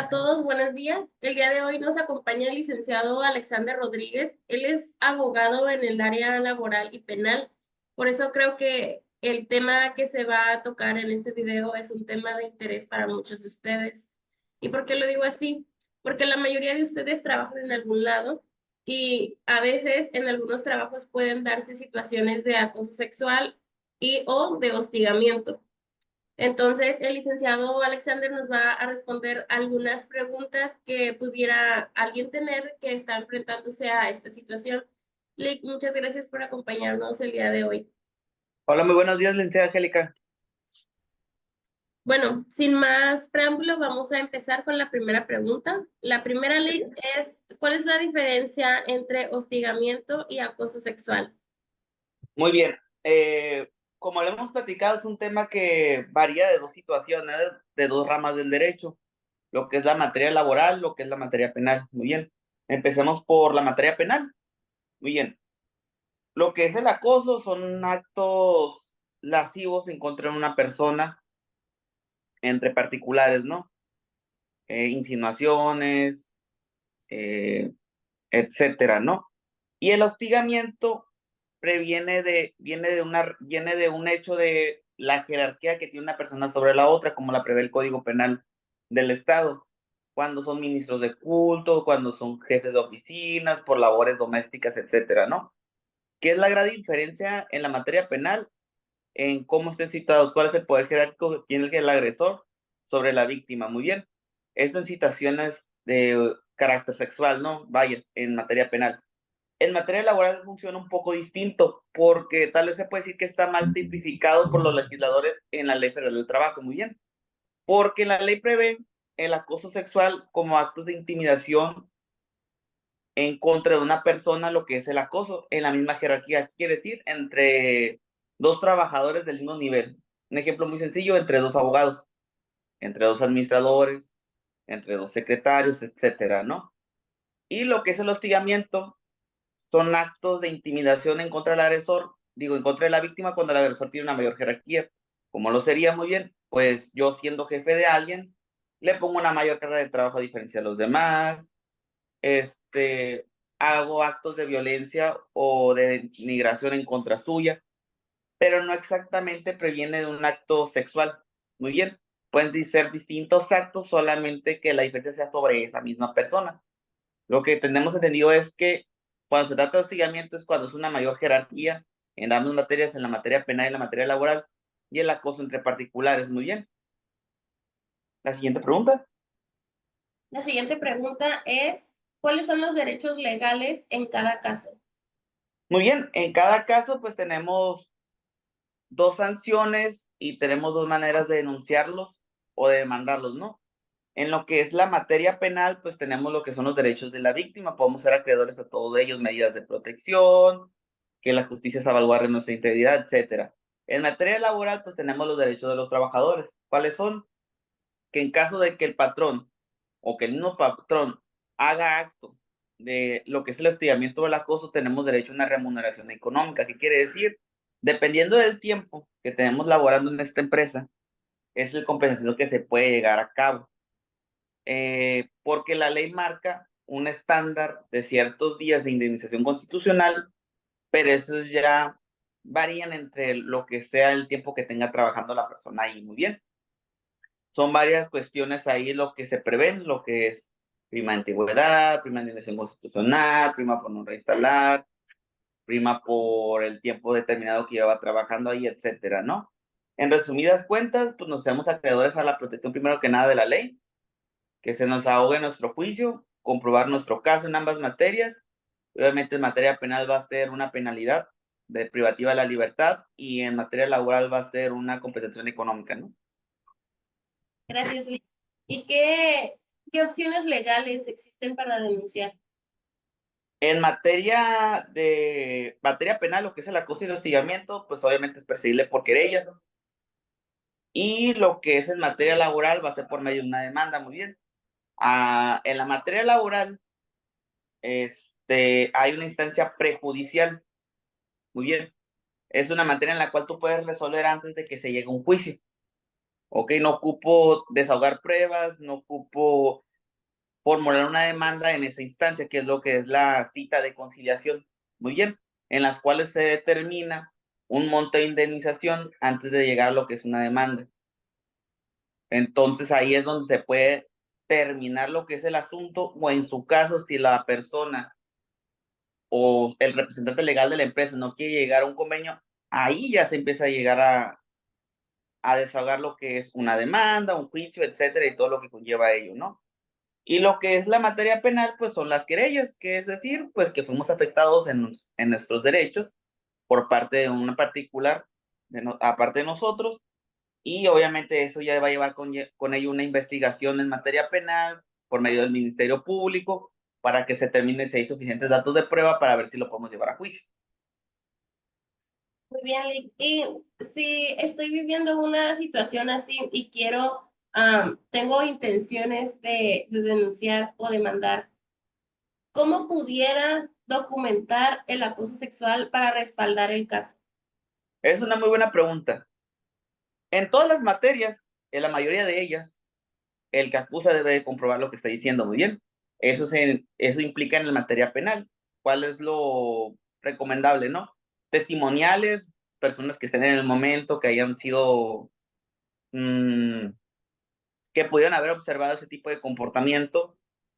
a todos, buenos días. El día de hoy nos acompaña el licenciado Alexander Rodríguez. Él es abogado en el área laboral y penal. Por eso creo que el tema que se va a tocar en este video es un tema de interés para muchos de ustedes. ¿Y por qué lo digo así? Porque la mayoría de ustedes trabajan en algún lado y a veces en algunos trabajos pueden darse situaciones de acoso sexual y o de hostigamiento. Entonces, el licenciado Alexander nos va a responder algunas preguntas que pudiera alguien tener que está enfrentándose a esta situación. Lick, muchas gracias por acompañarnos el día de hoy. Hola, muy buenos días, licenciada Angélica. Bueno, sin más preámbulo, vamos a empezar con la primera pregunta. La primera, Lick, es, ¿cuál es la diferencia entre hostigamiento y acoso sexual? Muy bien. Como lo hemos platicado, es un tema que varía de dos situaciones, de dos ramas del derecho, lo que es la materia laboral, lo que es la materia penal. Muy bien. Empecemos por la materia penal. Muy bien. Lo que es el acoso son actos lascivos en contra de una persona entre particulares, ¿no? Insinuaciones, eh, etcétera, ¿no? Y el hostigamiento viene de un hecho de la jerarquía que tiene una persona sobre la otra, como la prevé el Código Penal del Estado, cuando son ministros de culto, cuando son jefes de oficinas, por labores domésticas, etcétera, ¿no? ¿Qué es la gran diferencia en la materia penal? En cómo estén situados, cuál es el poder jerárquico que tiene el agresor sobre la víctima. Muy bien. Esto en situaciones de carácter sexual, ¿no? Vaya, en materia penal. En materia laboral funciona un poco distinto, porque tal vez se puede decir que está mal tipificado por los legisladores en la Ley Federal del Trabajo, muy bien, porque la ley prevé el acoso sexual como actos de intimidación en contra de una persona, lo que es el acoso en la misma jerarquía, quiere decir, entre dos trabajadores del mismo nivel. Un ejemplo muy sencillo, entre dos abogados, entre dos administradores, entre dos secretarios, etcétera, ¿no? Y lo que es el hostigamiento son actos de intimidación en contra del agresor, digo, en contra de la víctima cuando el agresor tiene una mayor jerarquía. Como lo sería muy bien, pues yo siendo jefe de alguien, le pongo una mayor carga de trabajo a diferencia de los demás, este, hago actos de violencia o de denigración en contra suya, pero no exactamente previene de un acto sexual. Muy bien, pueden ser distintos actos, solamente que la diferencia sea sobre esa misma persona. Lo que tenemos entendido es que cuando se trata de hostigamiento es cuando es una mayor jerarquía en ambas materias, en la materia penal y en la materia laboral, y el acoso entre particulares. Muy bien. La siguiente pregunta. La siguiente pregunta es, ¿cuáles son los derechos legales en cada caso? Muy bien, en cada caso pues tenemos dos sanciones y tenemos dos maneras de denunciarlos o de demandarlos, ¿no? En lo que es la materia penal, pues tenemos lo que son los derechos de la víctima, podemos ser acreedores a todos ellos, medidas de protección, que la justicia salvaguarde nuestra integridad, etcétera. En materia laboral, pues tenemos los derechos de los trabajadores. ¿Cuáles son? Que en caso de que el patrón o que el mismo patrón haga acto de lo que es el hostigamiento o el acoso, tenemos derecho a una remuneración económica. ¿Qué quiere decir? Dependiendo del tiempo que tenemos laborando en esta empresa, es el compensación que se puede llegar a cabo. Porque la ley marca un estándar de ciertos días de indemnización constitucional, pero esos ya varían entre lo que sea el tiempo que tenga trabajando la persona ahí. Muy bien. Son varias cuestiones ahí lo que se prevén, lo que es prima de antigüedad, prima de indemnización constitucional, prima por no reinstalar, prima por el tiempo determinado que lleva trabajando ahí, etcétera, ¿no? En resumidas cuentas, pues nos hacemos acreedores a la protección primero que nada de la ley, que se nos ahogue nuestro juicio, comprobar nuestro caso en ambas materias. Obviamente en materia penal va a ser una penalidad de privativa de la libertad y en materia laboral va a ser una compensación económica, ¿no? Gracias, Lick. ¿Y qué opciones legales existen para denunciar? En materia penal, lo que es el acoso y el hostigamiento, pues obviamente es perseguible por querella, ¿no? Y lo que es en materia laboral va a ser por medio de una demanda, muy bien. En la materia laboral, hay una instancia prejudicial, muy bien. Es una materia en la cual tú puedes resolver antes de que se llegue a un juicio. Ok, no ocupo desahogar pruebas, no ocupo formular una demanda en esa instancia, que es lo que es la cita de conciliación, muy bien, en las cuales se determina un monto de indemnización antes de llegar a lo que es una demanda. Entonces ahí es donde se puede terminar lo que es el asunto, o en su caso, si la persona o el representante legal de la empresa no quiere llegar a un convenio, ahí ya se empieza a llegar a desahogar lo que es una demanda, un juicio, etcétera, y todo lo que conlleva ello, ¿no? Y lo que es la materia penal, pues son las querellas, que es decir, pues que fuimos afectados en nuestros derechos por parte de una particular, aparte de nosotros, y obviamente eso ya va a llevar con ello una investigación en materia penal por medio del Ministerio Público para que se determine si hay suficientes datos de prueba para ver si lo podemos llevar a juicio. Muy bien, Lick. Y si estoy viviendo una situación así y quiero, tengo intenciones de denunciar o demandar, ¿cómo pudiera documentar el acoso sexual para respaldar el caso? Es una muy buena pregunta. En todas las materias, en la mayoría de ellas, el que acusa debe comprobar lo que está diciendo, muy bien. Eso implica en la materia penal. ¿Cuál es lo recomendable, no? Testimoniales, personas que estén en el momento, que hayan sido, que pudieran haber observado ese tipo de comportamiento.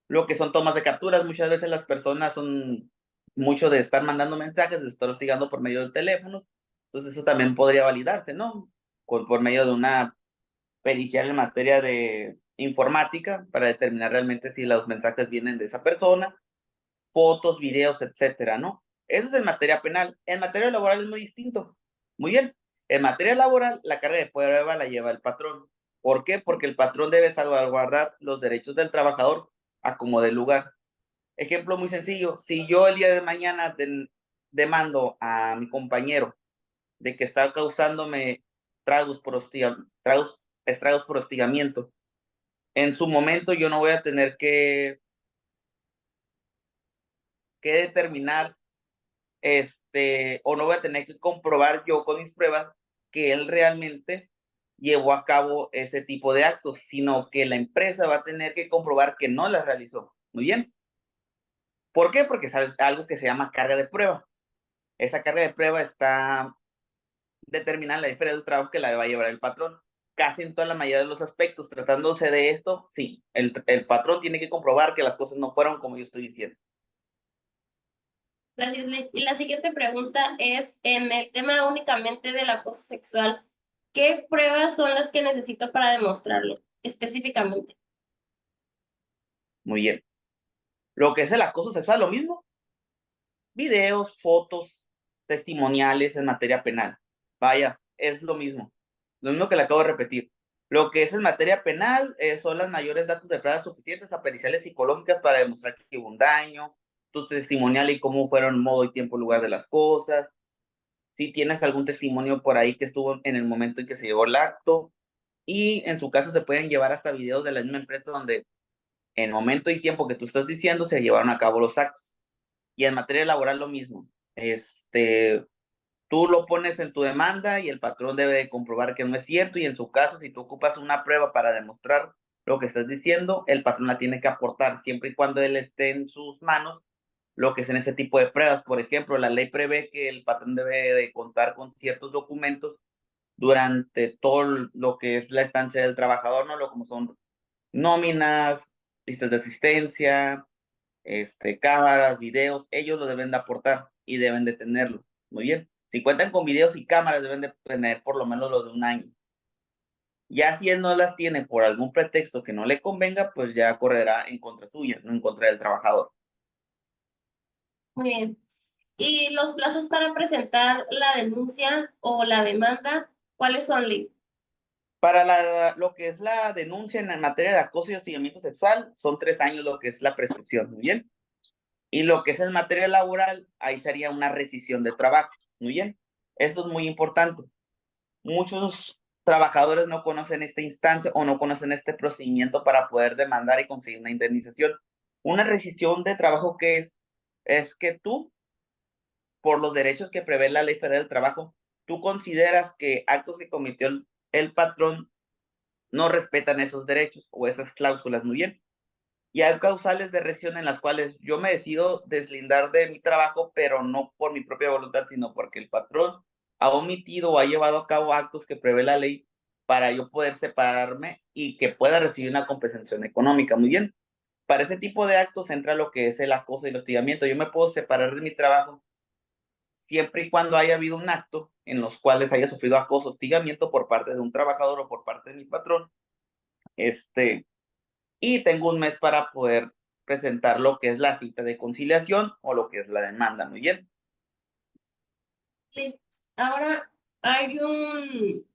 Lo que son tomas de capturas, muchas veces las personas son mucho de estar mandando mensajes, de estar hostigando por medio del teléfono. Entonces eso también podría validarse, ¿no? Por medio de una pericial en materia de informática para determinar realmente si los mensajes vienen de esa persona, fotos, videos, etcétera, ¿no? Eso es en materia penal. En materia laboral es muy distinto. Muy bien. En materia laboral, la carga de prueba la lleva el patrón. ¿Por qué? Porque el patrón debe salvaguardar los derechos del trabajador a como de lugar. Ejemplo muy sencillo. Si yo el día de mañana demando a mi compañero de que está causándome estragos por hostigamiento, en su momento yo no voy a tener que determinar, o no voy a tener que comprobar yo con mis pruebas que él realmente llevó a cabo ese tipo de actos, sino que la empresa va a tener que comprobar que no las realizó. Muy bien. ¿Por qué? Porque es algo que se llama carga de prueba. Esa carga de prueba está determinada en la diferencia del trabajo que la va a llevar el patrón. Casi en toda la mayoría de los aspectos, tratándose de esto, sí, el patrón tiene que comprobar que las cosas no fueron como yo estoy diciendo. Gracias, Lick. Y la siguiente pregunta es, en el tema únicamente del acoso sexual, ¿qué pruebas son las que necesito para demostrarlo específicamente? Muy bien. Lo que es el acoso sexual, lo mismo. Videos, fotos, testimoniales en materia penal. Vaya, es lo mismo. Lo mismo que le acabo de repetir. Lo que es en materia penal son los mayores datos de pruebas suficientes a periciales psicológicas para demostrar que hubo un daño, tu testimonial y cómo fueron modo y tiempo, lugar de las cosas. Si tienes algún testimonio por ahí que estuvo en el momento en que se llevó el acto. Y en su caso se pueden llevar hasta videos de la misma empresa donde en el momento y tiempo que tú estás diciendo se llevaron a cabo los actos. Y en materia laboral lo mismo. Tú lo pones en tu demanda y el patrón debe de comprobar que no es cierto, y en su caso, si tú ocupas una prueba para demostrar lo que estás diciendo, el patrón la tiene que aportar siempre y cuando él esté en sus manos lo que es en ese tipo de pruebas. Por ejemplo, la ley prevé que el patrón debe de contar con ciertos documentos durante todo lo que es la estancia del trabajador, ¿no? Lo como son nóminas, listas de asistencia, cámaras, videos, ellos lo deben de aportar y deben de tenerlo. Muy bien. Si cuentan con videos y cámaras, deben de tener por lo menos los de un año. Ya si él no las tiene por algún pretexto que no le convenga, pues ya correrá en contra suya, no en contra del trabajador. Muy bien. ¿Y los plazos para presentar la denuncia o la demanda, cuáles son, Lick? Para lo que es la denuncia en materia de acoso y hostigamiento sexual, son 3 años lo que es la prescripción, muy bien. Y lo que es en materia laboral, ahí sería una rescisión de trabajo, muy bien. Esto es muy importante. Muchos trabajadores no conocen esta instancia o no conocen este procedimiento para poder demandar y conseguir una indemnización. Una rescisión de trabajo que es que tú, por los derechos que prevé la Ley Federal del Trabajo, tú consideras que actos que cometió el patrón no respetan esos derechos o esas cláusulas, muy bien. Y hay causales de rescisión en las cuales yo me decido deslindar de mi trabajo, pero no por mi propia voluntad, sino porque el patrón ha omitido o ha llevado a cabo actos que prevé la ley para yo poder separarme y que pueda recibir una compensación económica. Muy bien. Para ese tipo de actos entra lo que es el acoso y el hostigamiento. Yo me puedo separar de mi trabajo siempre y cuando haya habido un acto en los cuales haya sufrido acoso, hostigamiento por parte de un trabajador o por parte de mi patrón. Y tengo un mes para poder presentar lo que es la cita de conciliación o lo que es la demanda. Muy bien. Sí. Ahora hay un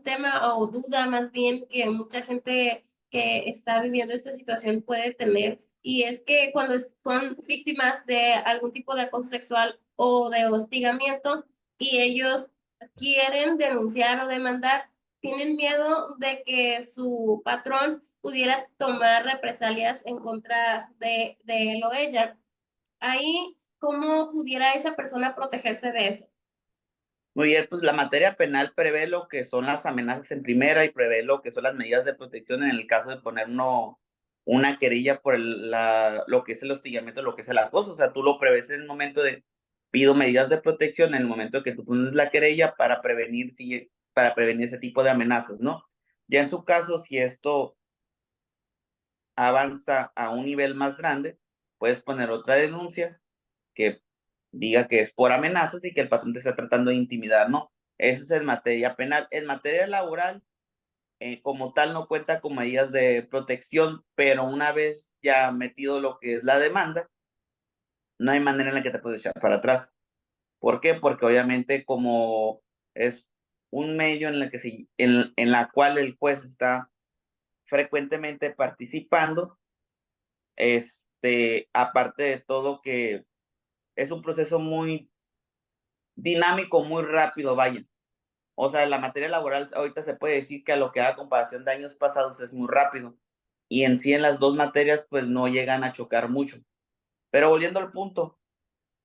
tema o duda más bien que mucha gente que está viviendo esta situación puede tener, y es que cuando son víctimas de algún tipo de acoso sexual o de hostigamiento y ellos quieren denunciar o demandar, tienen miedo de que su patrón pudiera tomar represalias en contra de él o ella. Ahí, ¿cómo pudiera esa persona protegerse de eso? Muy bien, pues la materia penal prevé lo que son las amenazas en primera y prevé lo que son las medidas de protección en el caso de poner una querella por lo que es el hostigamiento, lo que es el acoso. O sea, tú lo prevés en el momento de pido medidas de protección en el momento que tú pones la querella para prevenir, para prevenir ese tipo de amenazas, ¿no? Ya en su caso, si esto avanza a un nivel más grande, puedes poner otra denuncia que diga que es por amenazas y que el patrón te está tratando de intimidar, ¿no? Eso es en materia penal. En materia laboral, como tal, no cuenta con medidas de protección, pero una vez ya metido lo que es la demanda, no hay manera en la que te puedes echar para atrás. ¿Por qué? Porque obviamente como es un medio en en la cual el juez está frecuentemente participando, aparte de todo que es un proceso muy dinámico, muy rápido, vaya. O sea, la materia laboral ahorita se puede decir que a lo que haga comparación de años pasados es muy rápido. Y en sí en las dos materias pues no llegan a chocar mucho. Pero volviendo al punto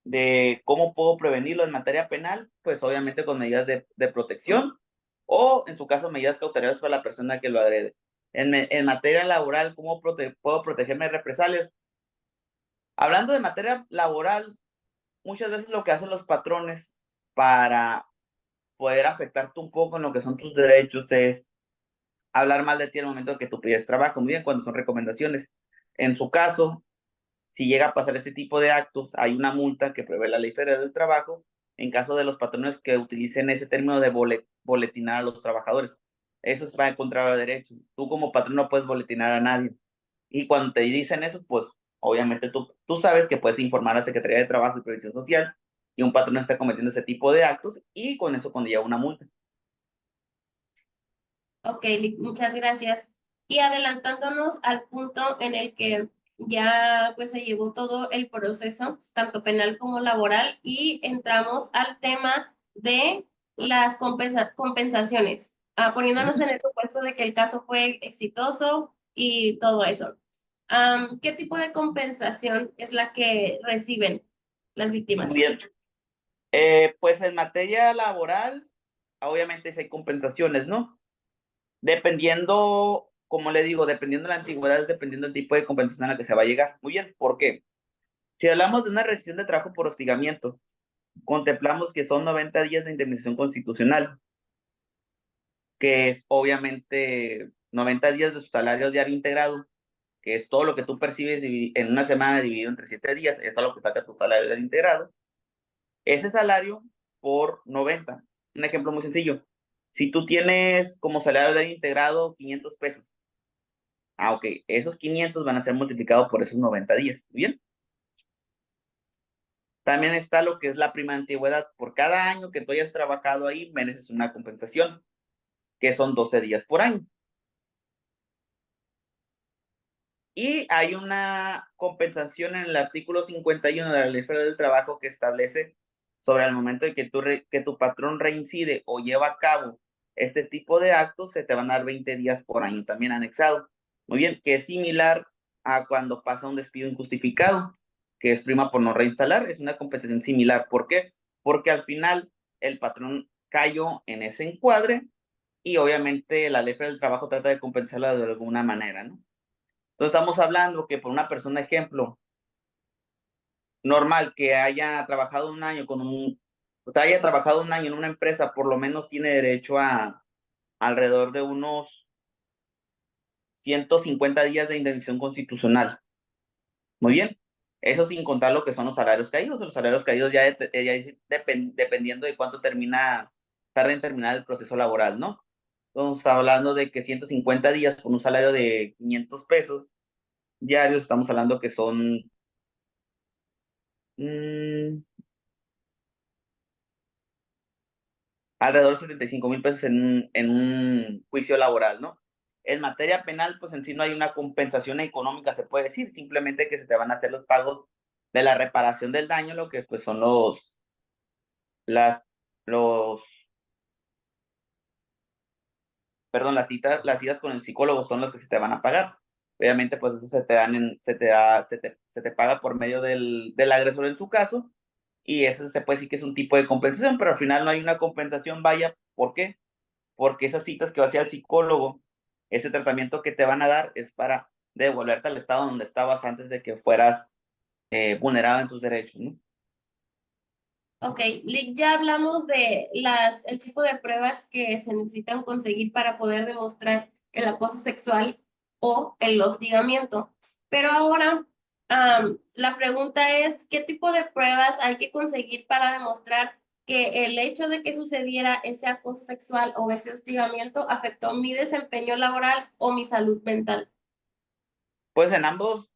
de cómo puedo prevenirlo en materia penal, pues obviamente con medidas de protección o en su caso medidas cautelares para la persona que lo agrede. En materia laboral, ¿cómo puedo protegerme de represalias? Hablando de materia laboral, muchas veces lo que hacen los patrones para poder afectarte un poco en lo que son tus derechos es hablar mal de ti en el momento que tú pides trabajo, muy bien, cuando son recomendaciones. En su caso, si llega a pasar este tipo de actos, hay una multa que prevé la Ley Federal del Trabajo en caso de los patrones que utilicen ese término de boletinar a los trabajadores. Eso es para encontrar derechos. Tú como patrón no puedes boletinar a nadie. Y cuando te dicen eso, pues obviamente tú sabes que puedes informar a la Secretaría de Trabajo y Previsión Social que un patrón está cometiendo ese tipo de actos y con eso conlleva una multa. Ok, muchas gracias. Y adelantándonos al punto en el que ya pues se llevó todo el proceso, tanto penal como laboral, y entramos al tema de las compensaciones, poniéndonos en el supuesto de que el caso fue exitoso y todo eso. ¿Qué tipo de compensación es la que reciben las Muy víctimas? bien. Pues en materia laboral, obviamente sí hay compensaciones, ¿no? Dependiendo, como le digo, dependiendo de la antigüedad, es dependiendo del tipo de compensación a la que se va a llegar. Muy bien, ¿por qué? Si hablamos de una rescisión de trabajo por hostigamiento, contemplamos que son 90 días de indemnización constitucional, que es obviamente 90 días de su salario diario integrado, que es todo lo que tú percibes en una semana dividido entre 7 días, esto es lo que saca tu salario diario integrado. Ese salario por 90. Un ejemplo muy sencillo. Si tú tienes como salario diario integrado 500 pesos, ok, esos 500 van a ser multiplicados por esos 90 días. Bien. También está lo que es la prima de antigüedad. Por cada año que tú hayas trabajado ahí, mereces una compensación, que son 12 días por año. Y hay una compensación en el artículo 51 de la Ley Federal del Trabajo que establece sobre el momento de que tu patrón reincide o lleva a cabo este tipo de actos, se te van a dar 20 días por año también anexado. Muy bien, que es similar a cuando pasa un despido injustificado, que es prima por no reinstalar, es una compensación similar. ¿Por qué? Porque al final el patrón cayó en ese encuadre y obviamente la Ley Federal del Trabajo trata de compensarla de alguna manera, ¿no? Entonces estamos hablando que por una persona, ejemplo, normal, que haya trabajado un año haya trabajado un año en una empresa, por lo menos tiene derecho a alrededor de unos 150 días de indemnización constitucional. Muy bien. Eso sin contar lo que son los salarios caídos. Los salarios caídos dependiendo de cuánto tarda en terminar el proceso laboral, ¿no? Entonces, hablando de que 150 días con un salario de 500 pesos diarios, estamos hablando que son mm, alrededor de 75,000 pesos en un juicio laboral, ¿no? En materia penal, pues en sí no hay una compensación económica, se puede decir, simplemente que se te van a hacer los pagos de la reparación del daño, lo que pues son las, los, perdón, las citas con el psicólogo son las que se te van a pagar. Obviamente, pues eso se te dan se te paga por medio del agresor en su caso, y eso se puede decir que es un tipo de compensación, pero al final no hay una compensación, vaya, ¿por qué? Porque esas citas que vas a ir al psicólogo, ese tratamiento que te van a dar es para devolverte al estado donde estabas antes de que fueras vulnerado en tus derechos, ¿no? Ok, ya hablamos de el tipo de pruebas que se necesitan conseguir para poder demostrar el acoso sexual o el hostigamiento. Pero ahora, la pregunta es, ¿qué tipo de pruebas hay que conseguir para demostrar que el hecho de que sucediera ese acoso sexual o ese hostigamiento afectó mi desempeño laboral o mi salud mental? Pues en ambos,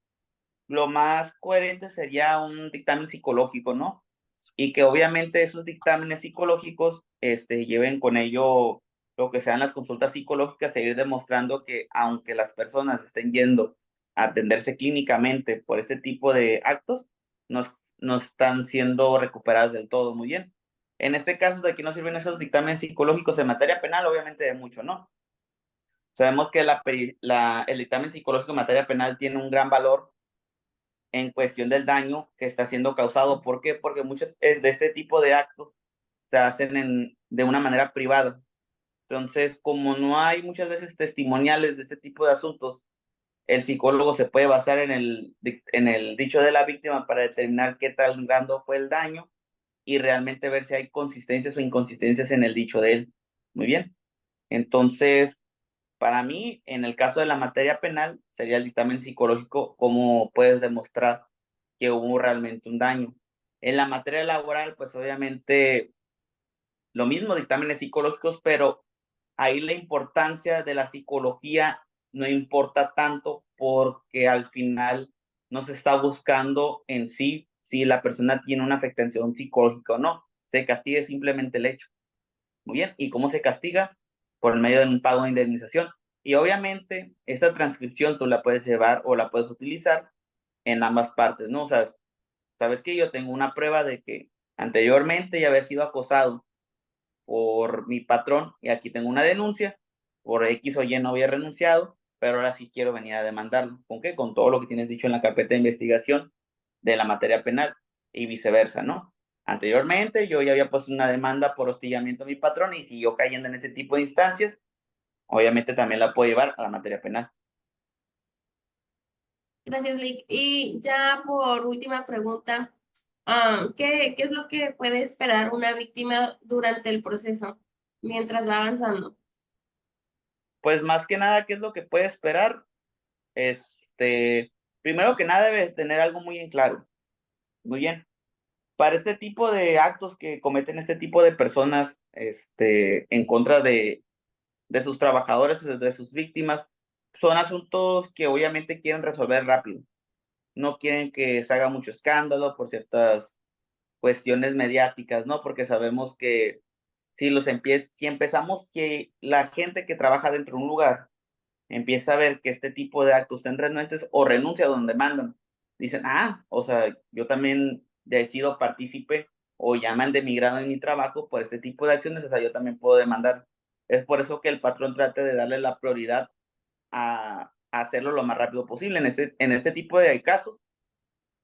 lo más coherente sería un dictamen psicológico, ¿no? Y que obviamente esos dictámenes psicológicos lleven con ello lo que sean las consultas psicológicas, seguir demostrando que aunque las personas estén yendo a atenderse clínicamente por este tipo de actos, no, no están siendo recuperadas del todo muy bien. En este caso, ¿de qué nos sirven esos dictámenes psicológicos en materia penal? Obviamente de mucho, ¿no? Sabemos que el dictamen psicológico en materia penal tiene un gran valor en cuestión del daño que está siendo causado. ¿Por qué? Porque muchos de este tipo de actos se hacen de una manera privada. Entonces, como no hay muchas veces testimoniales de este tipo de asuntos, el psicólogo se puede basar en el dicho de la víctima para determinar qué tan grande fue el daño y realmente ver si hay consistencias o inconsistencias en el dicho de él. Muy bien. Entonces, para mí, en el caso de la materia penal, sería el dictamen psicológico, cómo puedes demostrar que hubo realmente un daño. En la materia laboral, pues obviamente lo mismo, dictámenes psicológicos, pero ahí la importancia de la psicología no importa tanto porque al final no se está buscando en sí si la persona tiene una afectación psicológica o no. Se castiga simplemente el hecho. Muy bien. ¿Y cómo se castiga? Por medio de un pago de indemnización. Y obviamente esta transcripción tú la puedes llevar o la puedes utilizar en ambas partes, ¿no? O sea, sabes que yo tengo una prueba de que anteriormente ya había sido acosado por mi patrón y aquí tengo una denuncia, por X o Y no había renunciado, pero ahora sí quiero venir a demandarlo. ¿Con qué? Con todo lo que tienes dicho en la carpeta de investigación de la materia penal y viceversa, ¿no? Anteriormente yo ya había puesto una demanda por hostigamiento a mi patrón y siguió cayendo en ese tipo de instancias, obviamente también la puedo llevar a la materia penal. Gracias, Lick. Y ya por última pregunta, ¿qué es lo que puede esperar una víctima durante el proceso mientras va avanzando? Pues más que nada, ¿qué es lo que puede esperar? Primero que nada debe tener algo muy en claro. Muy bien. Para este tipo de actos que cometen este tipo de personas, en contra de sus trabajadores, de sus víctimas, son asuntos que obviamente quieren resolver rápido. No quieren que se haga mucho escándalo por ciertas cuestiones mediáticas, ¿no? Porque sabemos que si empezamos, si la gente que trabaja dentro de un lugar empieza a ver que este tipo de actos están renuentes o renuncia a donde mandan, dicen, o sea, yo también ya he sido partícipe o ya me han demigrado en mi trabajo por este tipo de acciones, o sea, yo también puedo demandar. Es por eso que el patrón trata de darle la prioridad a hacerlo lo más rápido posible. En este tipo de casos,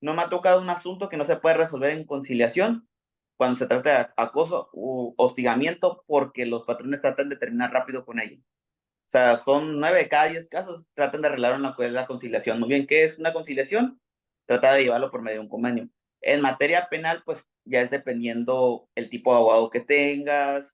no me ha tocado un asunto que no se puede resolver en conciliación cuando se trata de acoso u hostigamiento porque los patrones tratan de terminar rápido con ello. O sea, son 9 de cada 10 casos, tratan de arreglar una la conciliación. Muy bien, ¿qué es una conciliación? Trata de llevarlo por medio de un convenio. En materia penal, pues ya es dependiendo el tipo de abogado que tengas,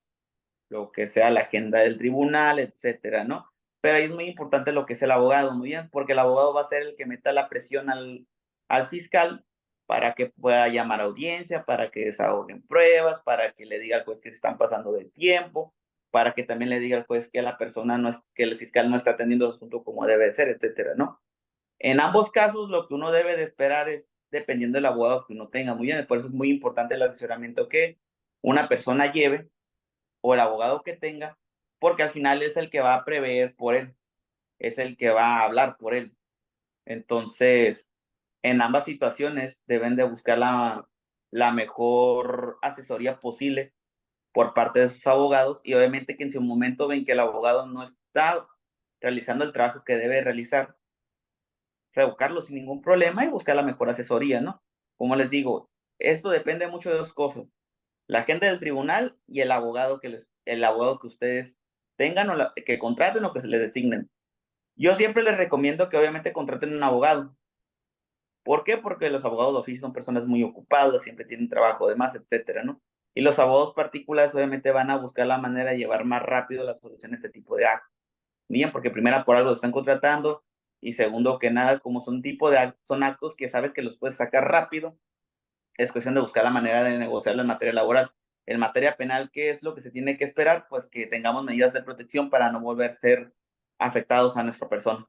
lo que sea la agenda del tribunal, etcétera, ¿no? Pero ahí es muy importante lo que es el abogado, muy bien, porque el abogado va a ser el que meta la presión al fiscal para que pueda llamar a audiencia, para que desahoguen pruebas, para que le diga al juez que se están pasando de tiempo, para que también le diga al juez que la persona no es, que el fiscal no está atendiendo el asunto como debe ser, etcétera, ¿no? En ambos casos, lo que uno debe de esperar es dependiendo del abogado que uno tenga, muy bien, por eso es muy importante el asesoramiento que una persona lleve o el abogado que tenga, porque al final es el que va a prever por él, es el que va a hablar por él. Entonces, en ambas situaciones deben de buscar la mejor asesoría posible por parte de sus abogados y obviamente que en su momento ven que el abogado no está realizando el trabajo que debe realizar, revocarlo sin ningún problema y buscar la mejor asesoría, ¿no? Como les digo, esto depende mucho de dos cosas, la agenda del tribunal y el abogado que ustedes tengan o que contraten o que se les designen. Yo siempre les recomiendo que obviamente contraten un abogado. ¿Por qué? Porque los abogados de oficio son personas muy ocupadas, siempre tienen trabajo de más, etcétera, ¿no? Y los abogados particulares obviamente van a buscar la manera de llevar más rápido la solución a este tipo de actos. Bien, porque primero por algo lo están contratando y segundo que nada, como son son actos que sabes que los puedes sacar rápido, es cuestión de buscar la manera de negociarlo en materia laboral. En materia penal, ¿qué es lo que se tiene que esperar? Pues que tengamos medidas de protección para no volver a ser afectados a nuestra persona.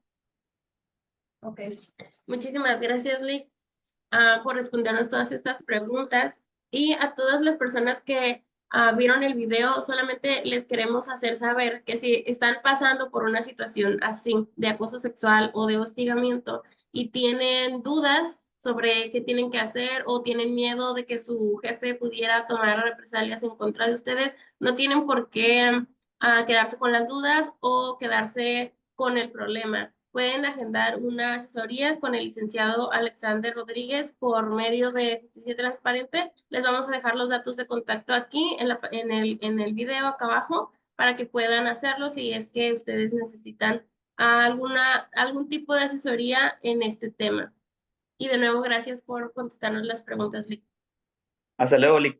Ok, muchísimas gracias, Lee, por respondernos todas estas preguntas. Y a todas las personas que vieron el video, solamente les queremos hacer saber que si están pasando por una situación así de acoso sexual o de hostigamiento y tienen dudas sobre qué tienen que hacer o tienen miedo de que su jefe pudiera tomar represalias en contra de ustedes, no tienen por qué quedarse con las dudas o quedarse con el problema. Pueden agendar una asesoría con el licenciado Alexander Rodríguez por medio de Justicia Transparente. Les vamos a dejar los datos de contacto aquí en el video acá abajo para que puedan hacerlo si es que ustedes necesitan algún tipo de asesoría en este tema. Y de nuevo, gracias por contestarnos las preguntas, Lick. Hasta luego, Lick.